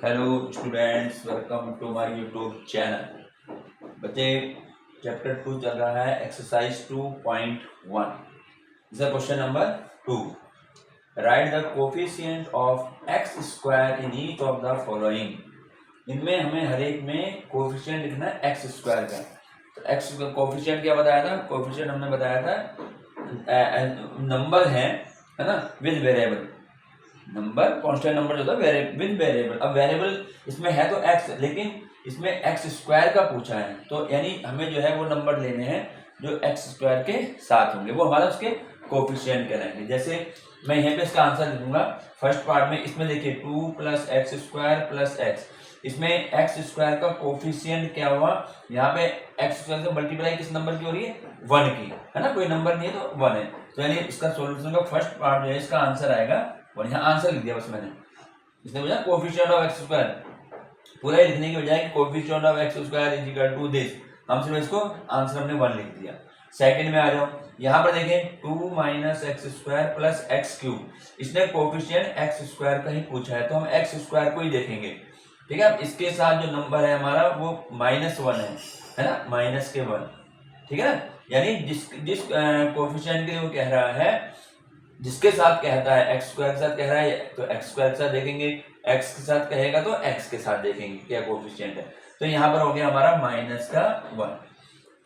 Hello students, welcome to my YouTube channel. बच्चे, chapter 2 चल रहा है, exercise 2.1। Question number 2, write the coefficient of x square in each of the following. इनमें हमें हर एक में कोफिशिएंट लिखना है एक्स स्क्वायर का। तो एक्स कोफिशिएंट क्या बताया था? कोफिशिएंट हमने बताया था नंबर है ना, with variable. Number constant number जो था विद वेरिएबल। अब वेरिएबल इसमें है तो एक्स, लेकिन इसमें एक्स स्क्वायर का पूछा है, तो यानी हमें जो है वो नंबर लेने हैं जो एक्स स्क्वायर के साथ होंगे, वो हमारा उसके कोफिशिएंट कहलाएंगे। जैसे मैं यहाँ पे इसका आंसर लिखूंगा फर्स्ट पार्ट में। इसमें देखिए 2 + एक्स स्क्वायर + एक्स, इसमें एक्स स्क्वायर का कोफिशिएंट क्या हुआ? यहाँ पे एक्स स्क्वायर से मल्टीप्लाई किस नंबर की हो रही है? 1 की, है ना। कोई नंबर नहीं है तो 1 है, तो यानी इसका सोल्यूशन का फर्स्ट पार्ट जो है इसका आंसर आएगा। और यहाँ आंसर लिख दिया बस मैंने, इसने बोला कोफिशिएंट ऑफ एक्स स्क्वायर। पूरा ही लिखने की बजाय कि coefficient of x square is equal to this, हम सिर्फ इसको आंसर हमने 1 लिख दिया। सेकंड में आ जाओ, यहाँ पर देखें 2 - एक्स स्क्वायर + एक्स क्यूब, इसने कोफिशिएंट एक्स स्क्वायर का ही पूछा है, तो हम एक्स स्क्वायर को ही देखेंगे। ठीक है, अब इसके साथ जो नंबर है हमारा वो -1 है ना, माइनस के 1। ठीक है ना, यानी जिस कोफिशिएंट के लिए वो कह रहा है, जिसके साथ कहता है एक्स स्क्वायर के साथ कह रहा है तो एक्स स्क्वायर के साथ देखेंगे, एक्स के साथ कहेगा तो एक्स के साथ देखेंगे क्या कोफिशिएंट है। तो यहाँ पर हो गया हमारा -1।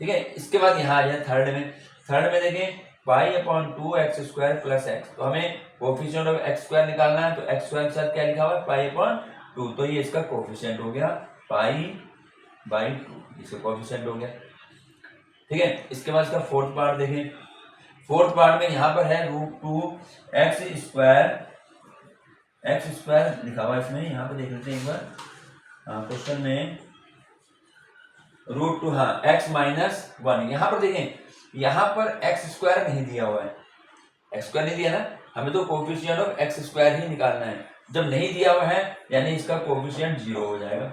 ठीक है, इसके बाद यहाँ आ जाए थर्ड में देखें π/2 एक्स स्क्वायर + एक्स, तो हमें कोफिशिएंट ऑफ एक्स स्क्वायर निकालना है, तो एक्स स्क्वायर के साथ क्या लिखा हुआ है? π/2, तो ये इसका कोफिशिएंट हो गया π/2, इसका कोफिशिएंट हो गया। ठीक है, इसके बाद इसका फोर्थ पार्ट देखें। फोर्थ पार्ट में यहाँ पर है √2 एक्स स्क्वायर लिखा हुआ है इसमें, यहाँ पे देख लेते हैं एक बार क्वेश्चन में √2, हाँ x - 1। यहाँ पर देखें, यहाँ पर एक्स स्क्वायर नहीं दिया हुआ है, एक्स स्क्वायर नहीं दिया ना, हमें तो कोफिशिएंट ऑफ एक्स स्क्वायर ही निकालना है। जब नहीं दिया हुआ है यानी इसका कोफिशिएंट 0 हो जाएगा।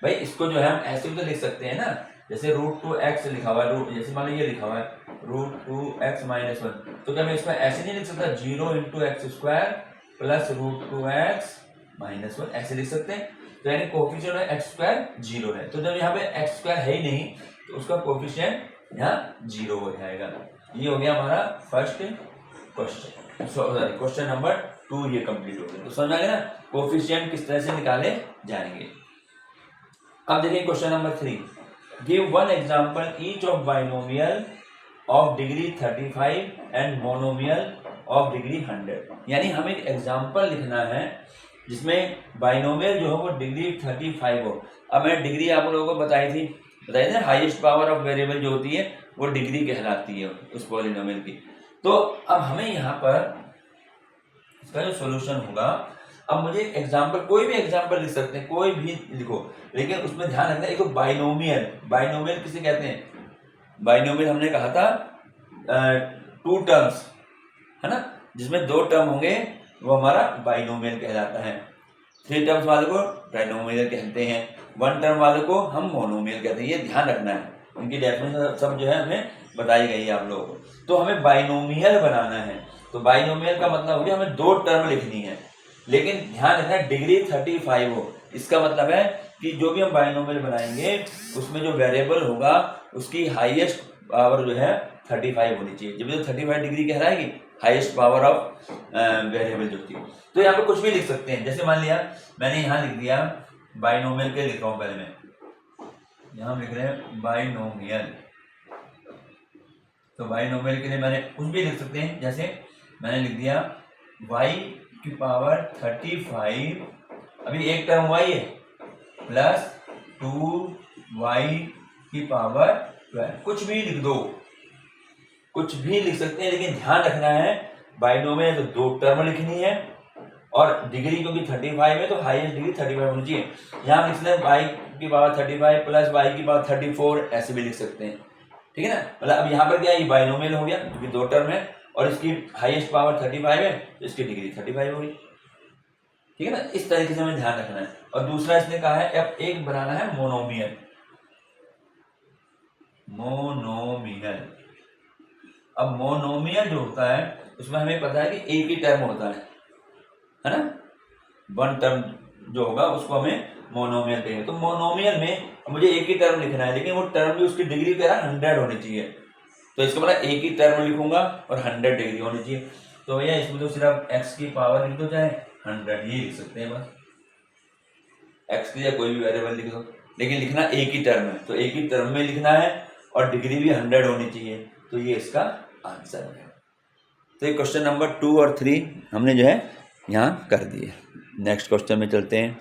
भाई इसको जो है हम ऐसे भी तो लिख सकते हैं ना, जैसे √2x लिखा हुआ है, जैसे मान लो ये लिखा हुआ है √2x - 1, तो क्या मैं इसमें ऐसे नहीं लिख सकता 0 × एक्स स्क्वायर + √2x - 1, ऐसे लिख सकते हैं। तो यानी कोफिशिएंट ऑफ एक्स स्क्वायर 0 है, तो जब यहाँ पे एक्स स्क्वायर है ही नहीं तो उसका कोफिशिएंट यहाँ 0 हो जाएगा। ये हो गया हमारा first question, sorry question number 2 ये कंप्लीट हो गया। तो समझ आ गया ना कोफिशिएंट किस तरह से निकाले जाएंगे। अब देखिए question number 3, give one example each of binomial of degree 35 and monomial of degree 100। यानी हमें एक एग्जांपल लिखना है जिसमें बाइनोमियल जो है वो डिग्री 35 हो। अब मैंने डिग्री आप लोगों को बताई थी हाईएस्ट पावर ऑफ वेरिएबल जो होती है वो डिग्री कहलाती है उस पॉलिनोमियल की। तो अब हमें यहाँ पर इसका जो सोल्यूशन होगा, अब मुझे एग्जाम्पल, कोई भी एग्जाम्पल लिख सकते हैं, कोई भी लिखो, लेकिन उसमें ध्यान रखना एक बाइनोमियल किसे कहते हैं? बाइनोमियल हमने कहा था 2 टर्म्स, है ना, जिसमें 2 टर्म होंगे वो हमारा बाइनोमियल कहलाता है। 3 टर्म्स वाले को ट्राइनोमियल कहते हैं, 1 टर्म वाले को हम मोनोमियल कहते हैं। ये ध्यान रखना है, उनकी डेफिनेशन सब जो है हमें बताई गई है आप लोगों को। तो हमें बाइनोमियल बनाना है, तो बाइनोमियल का मतलब हो गया हमें 2 टर्म लिखनी है, लेकिन ध्यान रखना डिग्री 35 हो। इसका मतलब है कि जो भी हम बाइनोमियल बनाएंगे उसमें जो वेरिएबल होगा उसकी हाईएस्ट पावर जो है 35 होनी चाहिए, जब तो 35 डिग्री कहलाएगी हाईएस्ट पावर ऑफ वेरिएबल जो थी। तो यहाँ पे कुछ भी लिख सकते हैं, जैसे मान लिया मैंने यहाँ लिख दिया बाइनोमियल के, लिख रहा हूँ पहले मैं, यहाँ लिख रहे हैं बाइनोमियल, तो बाइनोमियल के लिए मैंने कुछ भी लिख सकते हैं, जैसे मैंने लिख दिया y की पावर 35, अभी एक टर्म y है, प्लस 2y की पावर 12, कुछ भी लिख दो, कुछ भी लिख सकते हैं, लेकिन ध्यान रखना है बाइनोमियल तो 2 टर्म लिखनी है, और डिग्री क्योंकि 35 है तो हाईएस्ट डिग्री 35 होनी चाहिए। यहाँ लिख सकते हैं y की पावर 35 प्लस y की पावर 34, ऐसे भी लिख सकते हैं। ठीक है ना, मतलब अब यहाँ पर क्या है, ये बाइनोमियल हो गया क्योंकि 2 टर्म है और इसकी हाईएस्ट पावर 35 है, तो इसकी डिग्री 35 होगी। ठीक है ना, इस तरीके से हमें ध्यान रखना है। और दूसरा इसने कहा है अब एक बनाना है मोनोमियल। अब मोनोमियल जो होता है उसमें हमें पता है कि एक ही टर्म होता है ना, 1 टर्म जो होगा उसको हमें मोनोमियल कहेंगे। तो मोनोमियल में मुझे एक ही टर्म लिखना है, लेकिन वो टर्म भी उसकी डिग्री क्या है 100 होनी चाहिए। तो इसका मतलब एक ही टर्म लिखूंगा और 100 डिग्री होनी चाहिए। तो भैया इसमें तो सिर्फ x की पावर लिख दो, चाहे 100 ये लिख सकते हैं बस, x की या कोई भी वेरिएबल लिख दो, लेकिन लिखना एक ही टर्म है। तो एक ही टर्म में लिखना है और डिग्री भी 100 होनी चाहिए। तो ये इसका आंसर है। तो ये क्वेश्चन नंबर 2 और 3 हमने जो है यहाँ कर दिए। नेक्स्ट क्वेश्चन में चलते हैं।